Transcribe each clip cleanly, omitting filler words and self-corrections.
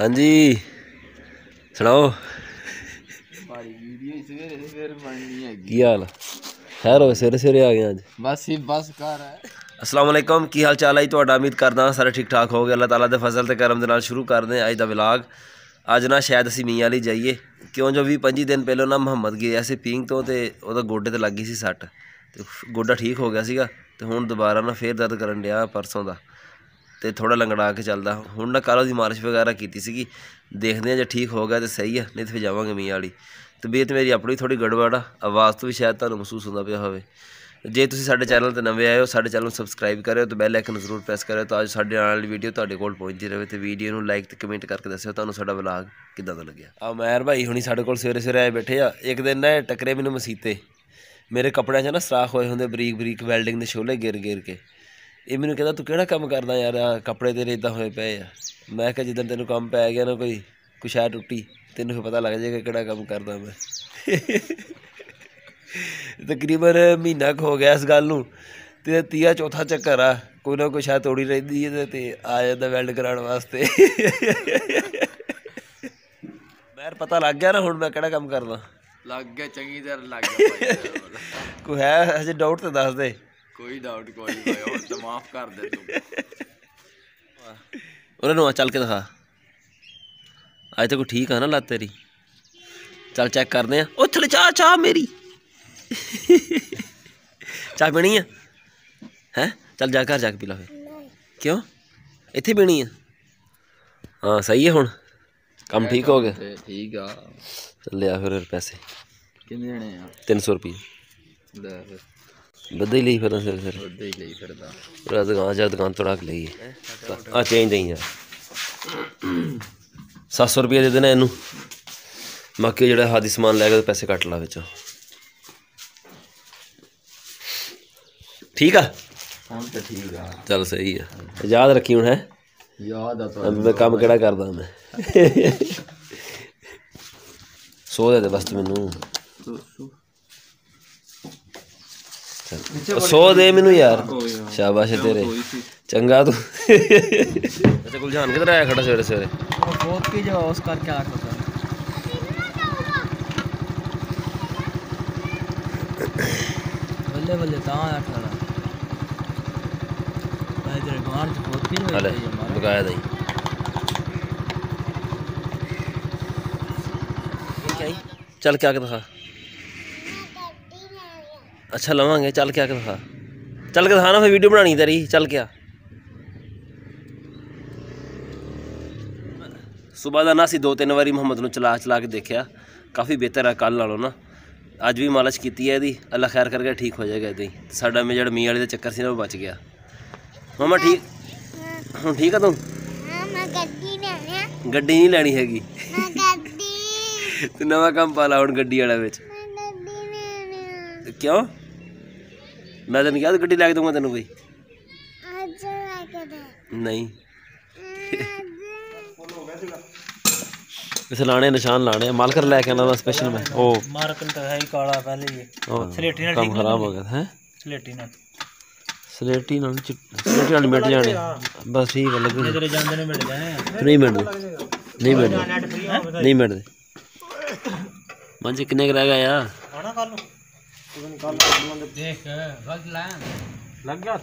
हाँ जी सुनाओ की हाल खैर हो सवेरे सवेरे आ गए अज बस घर है। अस्सलाम वालेकुम की हाल चाल है जी तुहाडा उम्मीद करदा सारे ठीक ठाक हो गए अल्लाह ताला दे फजल ते करम दे नाल शुरू करदे अज दा व्लॉग। अज ना शायद असीं मियां वाली जाइए क्यों जो 20-25 दिन पहलों ना मुहम्मद गया सी पींग तो ओहदा गोडे ते लग गई सी सट ते गोडा ठीक हो गया सीगा ते हुण दोबारा ना फिर दर्द करन डिया परसों दा ते थोड़ा लंगड़ा के चलदा हुण ना कल ओहदी मालिश वगैरह कीती सीगी देखदे जे ठीक हो गया तो सही है नहीं तो फिर जावांगे मियां वाली। तबीयत मेरी अपनी थोड़ी गड़बड़ आ आवाज़ तो भी शायद तुहानूं महसूस होंदा पिया होवे। जे तुसीं साडे चैनल ते नवे आए हो साडे चैनल सबसक्राइब करो तो बैल आइकन जरूर प्रेस करो तो अज साडे नाल वीडियो तुहाडे कोल पहुंचदी रहे तो वीडियो नूं लाइक ते कमेंट करके दस्सिओ तुहानूं साडा व्लॉग किदां दा लग्गिया। आ मैर भाई हुणी साडे कोल सवेरे सवेरे आए बैठे आ एक दिन ना टकरे मैनूं मसीते मेरे कपड़िਆਂ 'ਚ ना सराख होए हुंदे बरीक बरीक वैल्डिंग दे छोले गिर गिर के ये मैनूं कहंदा तूं किहड़ा काम करदा यार कपड़े तेरे इदां होए पे आ। मैं कहा जिद्दण तैनूं काम पै गया ना कोई शै टुट्टी तैनूं फिर पता लग जाएगा किहड़ा काम करदा मैं। तकरीबन महीना हो गया इस गल नूं ते 30 चौथा चक्कर आ कोई ना कोई शायद तोड़ी रहिंदी है ते आ जांदा वैल्ड कराउण वास्ते। मैर पता लग गया ना हुण मैं किहड़ा काम करदा लग गया चंगी तरह लग गया। कोई है हजे डाउट तो दस दे। कोई डाउट कोई भाई हुण तो माफ कर दे तू। उन्हें चल के दिखा अज तो कोई ठीक है ना लत्त तेरी चल चेक करते हैं ओ थले चाह चाह मेरी चाह पीनी है चल जा घर जाके पी ला फिर क्यों इत्थे पीनी है हाँ सही है हुण काम ठीक हो गया ठीक आ चल लिया फिर पैसे किन्ने देने आ 300 रुपये ले फिर बद्दा ही ली फिर सर उधर ही ले फिरदा पूरा दुकान जा दुकान तोड़ा के ली आ चेंज दें यार 700 रुपये दे देना इनू बाकी जो हादी समान लै गए पैसे कट ला बिचों ठीक आ ठीक आ चल सही है याद रखी हूँ है याद आ मैं काम केड़ा करदा मैं 100 दे बस मैनू 100 दे मैनू यार शाबाश है तेरे चंगा तू अच्छा गुलजान किधर आया खड़ा सवेरे सवेरे बहुत की जो उस करके आ करता बल्ले बल्ले ता खड़ा मैं इधर गांड बहुत की जो अले बकाया दई चल क्या दिखा अच्छा लवांगे चल क्या दिखा चल के दिखा ना फिर वीडियो बनानी तेरी चल क्या सुबह का ना असीं 2-3 बारी मुहम्मद नूं चला चला के देखा काफ़ी बेहतर है कल नालों ना अज भी मालिश की है यदी अल्लाह खैर करके ठीक हो जाएगा इदां ही साडा मैं जो मियां वाले का चक्कर से ना वो बच गया। मामा ठीक हुण ठीक है तू गड्डी नहीं लैनी हैगी तू नवा काम पा ला हुण गड्डी वाला विच क्यों मैं तेन क्या गड्डी लैके दूंगा तेन कोई नहीं इसे लाने निशान लाने माल कर लैके आना स्पेशल में ओ मार्कन तो है ही काला पहले ही स्लेटी ना काम खराब हो गया है स्लेटी ना स्लेटी नाल मिट जाने बस ठीक है लगे तेरे जांदे ने मिट जाने नहीं मिटदे नहीं मिटदे मांझे किन्ने रह गए यार आना कल देख गलत लग गया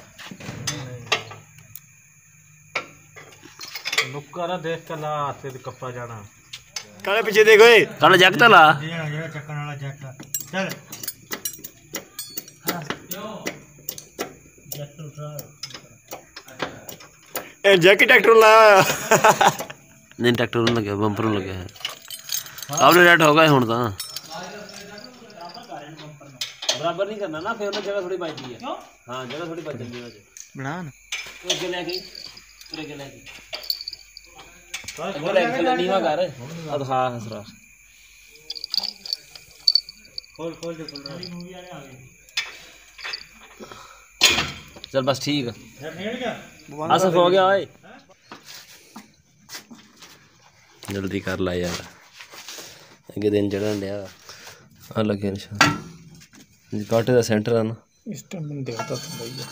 नुक्कर देख के ला ते कप्पा जाना काले पीछे देखो ए काला जैकेट ला जेड़ा चक्कन वाला जैकेट चल जैकेट उठा ए जैकेट ट्रैक्टर लाया नहीं ट्रैक्टर नहीं लगे बंपर लगे है आपने रेड हो गए हुण तां बराबर नहीं करना ना फिर जगह थोड़ी बचती है हाँ जगह थोड़ी बच जाती है बना ना अगे लेके पूरे अगे लेके नीवा कर अब हाँ हसरा खोल दे मूवी वाले आ गए चल बस ठीक है आसफ हो गया ओए जल्दी कर ला यार अगे दिन चढ़न दिया आ लगे निशान काटे का सेंटर है ना इस टाइम मैं देखता था भैया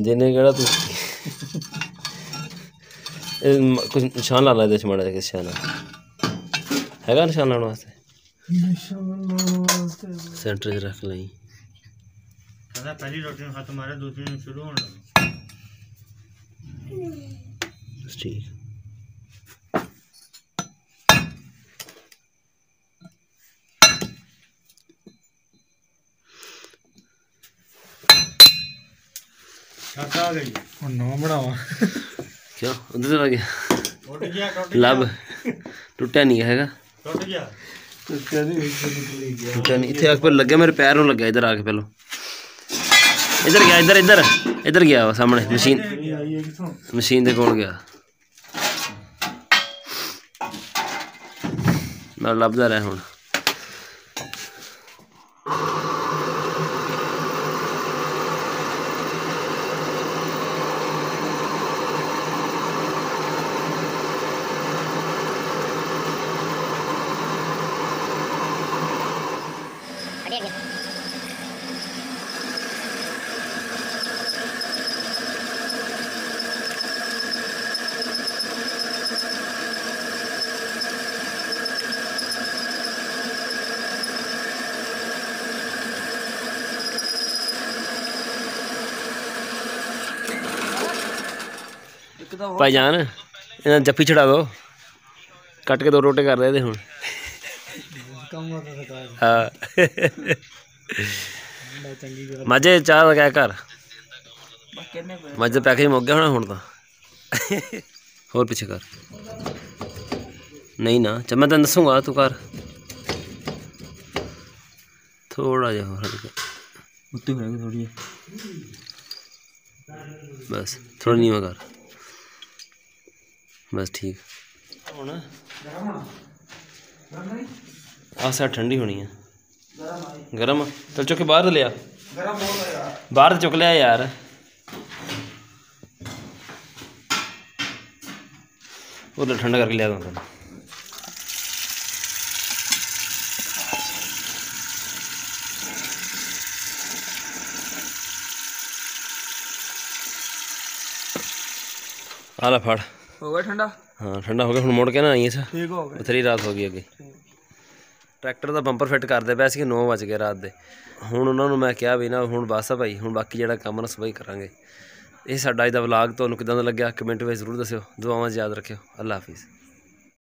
देने केड़ा तू कुछ निशान ला ला ਇਹਦੇ 'ਚ ਮਾੜਾ ਜਿਹਾ ਨਿਸ਼ਾਨ ਹੈਗਾ ਨਿਸ਼ਾਨ ਲਾਉਣ ਵਾਸਤੇ सेंटर 'ਚ ਰੱਖ ਲਈ पहली रोटी में हाथ मारे दूसरी में शुरू होने लगा ठीक छाता आ गई और नौ बनावा क्यों उधर चला गया टूट गया लब टुटिया नहीं हैगा टूट गया टुटिया नहीं इतने आग पर लगे मेरे पैर में लग गया इधर आके पहलो इधर गया इधर इधर इधर गया वो सामने मशीन दे कोल गया ना लभदा रहा हुण भाईजान इन्हें जप्पी चढ़ा दो कट के 2 रोटे कर रहे थे हूँ हाँ मजे चाह का क्या घर मजे पैकेज मुक गया होना हूँ तो होर पीछे कर नहीं ना चल मैं तेन दसूँगा तू कर थोड़ा जा थोड़ी बस थोड़ा नीवा कर बस ठीक आ साइड ठंडी होनी है गरम चल चुके बाहर लिया बाहर चुक लिया यार उधर ठंडा करके लिया था आला फड़ हो गया ठंडा हाँ ठंडा हो गया हूँ मुड़ के ना आई ठीक हो गया बथेरी रात हो गई अगे ट्रैक्टर का ਬੰਪਰ ਫਿੱਟ ਕਰਦੇ ਪਏ ਸੀ 9 ਵਜ ਗਏ ਰਾਤ ਦੇ ਹੁਣ ਉਹਨਾਂ ਨੂੰ ਮੈਂ ਕਿਹਾ ਵੀ ਨਾ ਹੁਣ ਬਸ ਆ ਭਾਈ ਹੁਣ ਬਾਕੀ ਜਿਹੜਾ ਕੰਮ ਨਾ ਸਵੇਈ ਕਰਾਂਗੇ ਇਹ ਸਾਡਾ ਅੱਜ ਦਾ ਵਲੌਗ ਤੁਹਾਨੂੰ ਕਿਦਾਂ ਦਾ ਲੱਗਿਆ ਕਮੈਂਟ ਵਿੱਚ ਜ਼ਰੂਰ ਦੱਸਿਓ ਦੁਆਵਾਂ 'ਚ ਯਾਦ ਰੱਖਿਓ ਅੱਲਾ ਹਾਫਿਜ਼